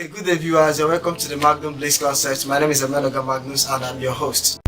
Okay, good day viewers, you're welcome to the Magnum Blaze Concept. My name is Emmanuel Magnus and I'm your host.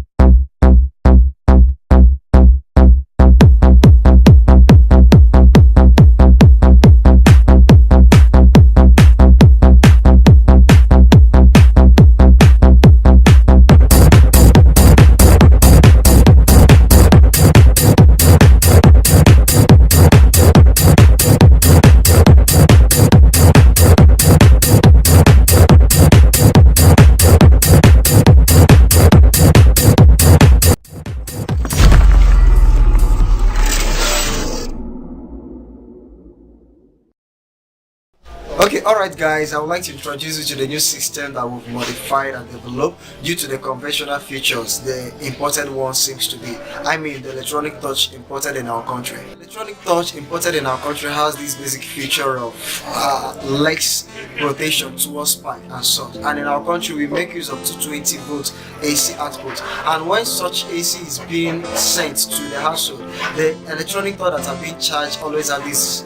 Okay, alright guys, I would like to introduce you to the new system that we've modified and developed due to the conventional features the imported one seems to be. I mean the electronic touch imported in our country. Electronic touch imported in our country has this basic feature of legs rotation towards spine and such, and in our country we make use of 220 volt AC output, and when such AC is being sent to the household, the electronic touch that are being charged always have this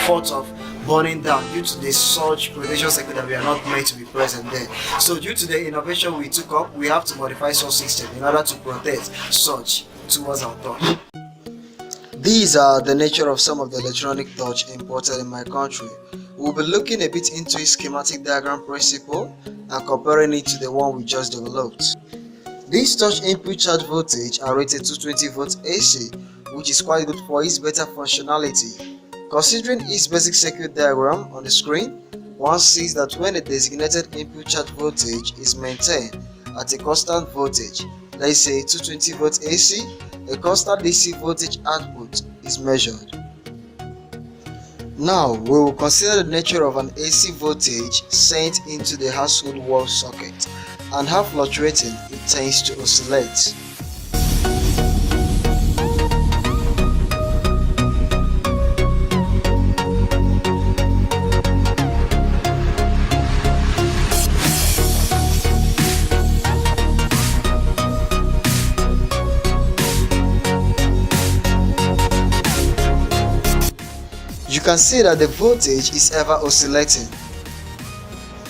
fault of burning down due to the surge protection circuit that we are not meant to be present there. So due to the innovation we took up, we have to modify such system in order to protect surge towards our touch. These are the nature of some of the electronic touch imported in my country. We'll be looking a bit into a schematic diagram principle and comparing it to the one we just developed. These touch input charge voltage are rated 220 volts AC, which is quite good for its better functionality. Considering its basic circuit diagram on the screen, one sees that when a designated input charge voltage is maintained at a constant voltage, let's say 220 volts AC, a constant DC voltage output is measured. Now we will consider the nature of an AC voltage sent into the household wall socket and how fluctuating it tends to oscillate. You can see that the voltage is ever oscillating.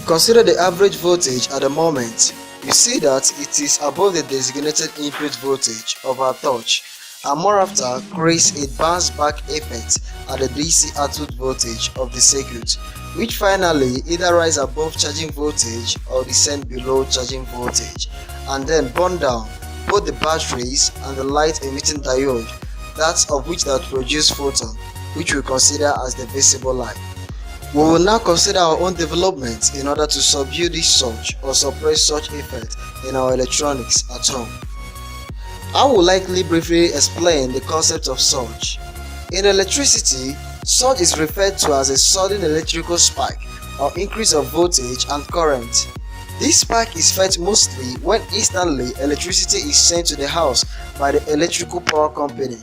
Consider the average voltage at the moment. You see that it is above the designated input voltage of our touch, and more after creates a bounce back effect at the DC output voltage of the circuit, which finally either rise above charging voltage or descend below charging voltage, and then burn down both the batteries and the light emitting diode, that of which that produce photon, which we consider as the visible light. We will now consider our own development in order to subdue this surge or suppress such effect in our electronics at home. I will likely briefly explain the concept of surge. In electricity, surge is referred to as a sudden electrical spike or increase of voltage and current. This spike is felt mostly when instantly electricity is sent to the house by the electrical power company.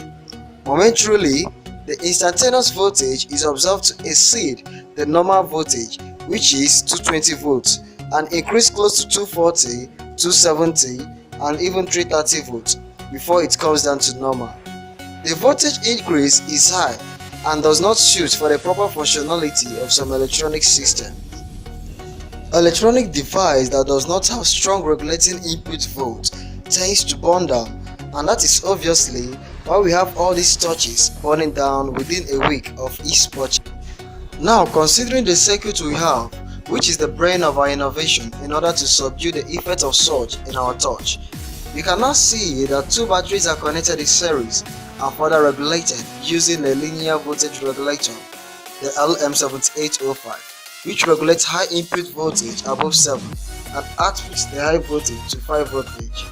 Momentarily, the instantaneous voltage is observed to exceed the normal voltage, which is 220 volts, and increase close to 240, 270, and even 330 volts before it comes down to normal. The voltage increase is high and does not suit for the proper functionality of some electronic system. Electronic device that does not have strong regulating input volt tends to burn down, and that is obviously why we have all these touches burning down within a week of each purchase. Now, considering the circuit we have, which is the brain of our innovation in order to subdue the effect of surge in our touch, you can now see that two batteries are connected in series and further regulated using a linear voltage regulator, the LM7805, which regulates high input voltage above 7 and outputs the high voltage to 5 voltage.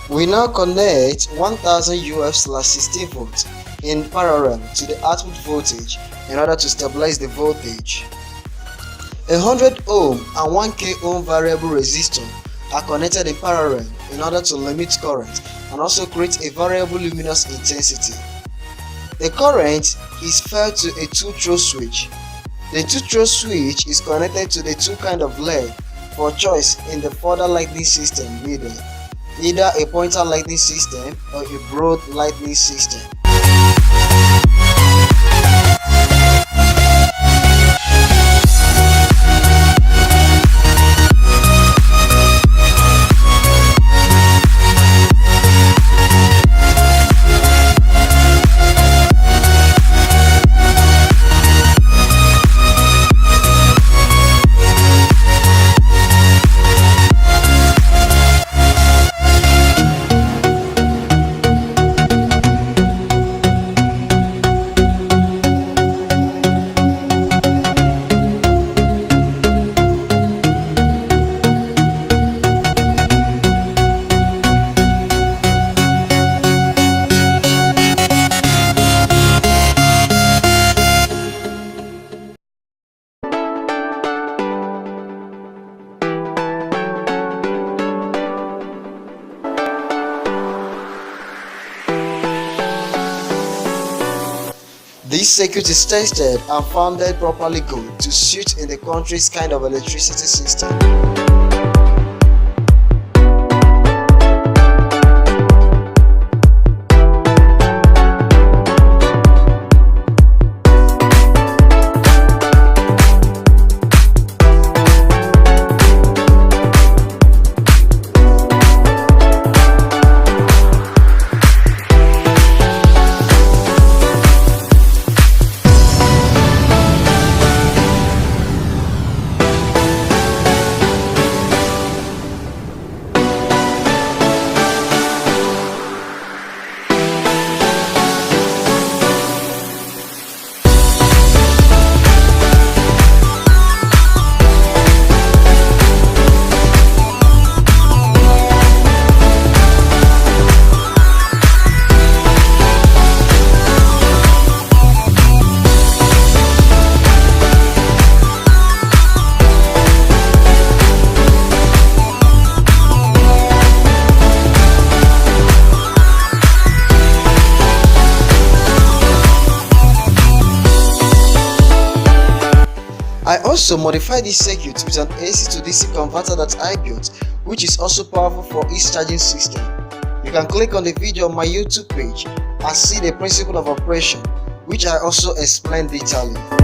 We now connect 1000 UF/16 volts in parallel to the output voltage in order to stabilize the voltage. 100 ohm and 1k ohm variable resistor are connected in parallel in order to limit current and also create a variable luminous intensity. The current is fed to a 2-throw switch. The 2-throw switch is connected to the two kind of LED for choice in the further lighting system needed, either a pointer lighting system or a broad lighting system. This circuit is tested and founded properly good to suit in the country's kind of electricity system. I also modified this circuit with an AC to DC converter that I built, which is also powerful for its charging system. You can click on the video on my YouTube page and see the principle of operation, which I also explain detailedly.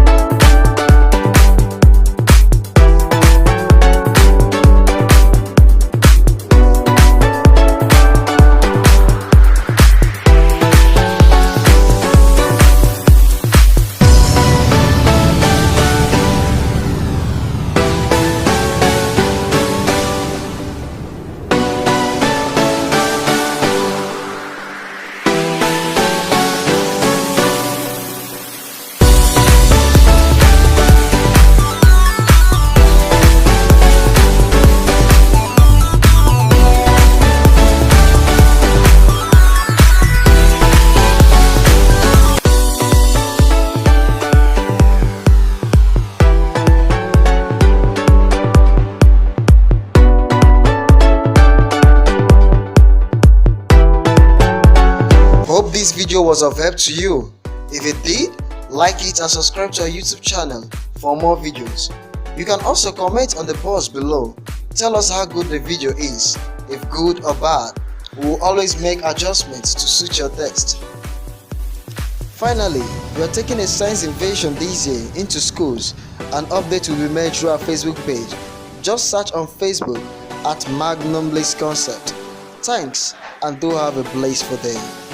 Hope this video was of help to you. If it did, like it and subscribe to our YouTube channel for more videos. You can also comment on the post below. Tell us how good the video is. If good or bad, we will always make adjustments to suit your taste. Finally, we are taking a science invasion this year into schools. An update will be made through our Facebook page. Just search on Facebook at Magnum Bliss Concept. Thanks and do have a blissful day.